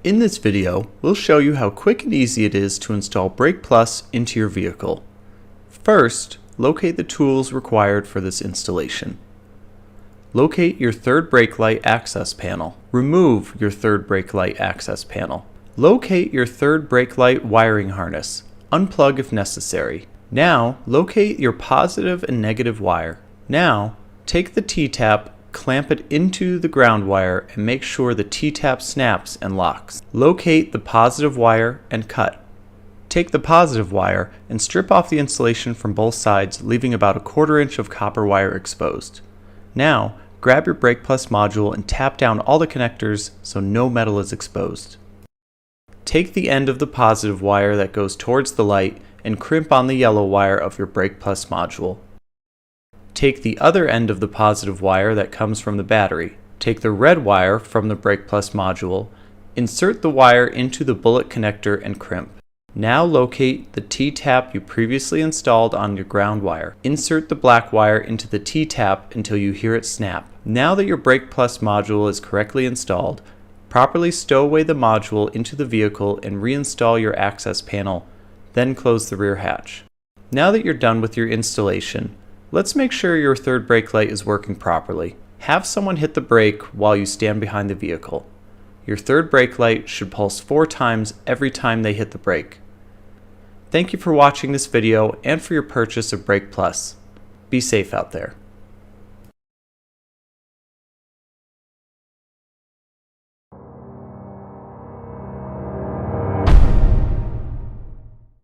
In this video, we'll show you how quick and easy it is to install Brake Plus into your vehicle. First, locate the tools required for this installation. Locate your third brake light access panel. Remove your third brake light access panel. Locate your third brake light wiring harness. Unplug if necessary. Now, locate your positive and negative wire. Now, take the T-tap, clamp it into the ground wire, and make sure the T-tap snaps and locks. Locate the positive wire and cut. Take the positive wire and strip off the insulation from both sides, leaving about 1/4 inch of copper wire exposed. Now, grab your Brake Plus module and tap down all the connectors so no metal is exposed. Take the end of the positive wire that goes towards the light and crimp on the yellow wire of your Brake Plus module. Take the other end of the positive wire that comes from the battery. Take the red wire from the Brake Plus module, insert the wire into the bullet connector and crimp. Now locate the T-tap you previously installed on your ground wire. Insert the black wire into the T-tap until you hear it snap. Now that your Brake Plus module is correctly installed, properly stow away the module into the vehicle and reinstall your access panel, then close the rear hatch. Now that you're done with your installation, let's make sure your third brake light is working properly. Have someone hit the brake while you stand behind the vehicle. Your third brake light should pulse 4 times every time they hit the brake. Thank you for watching this video and for your purchase of Brake Plus. Be safe out there.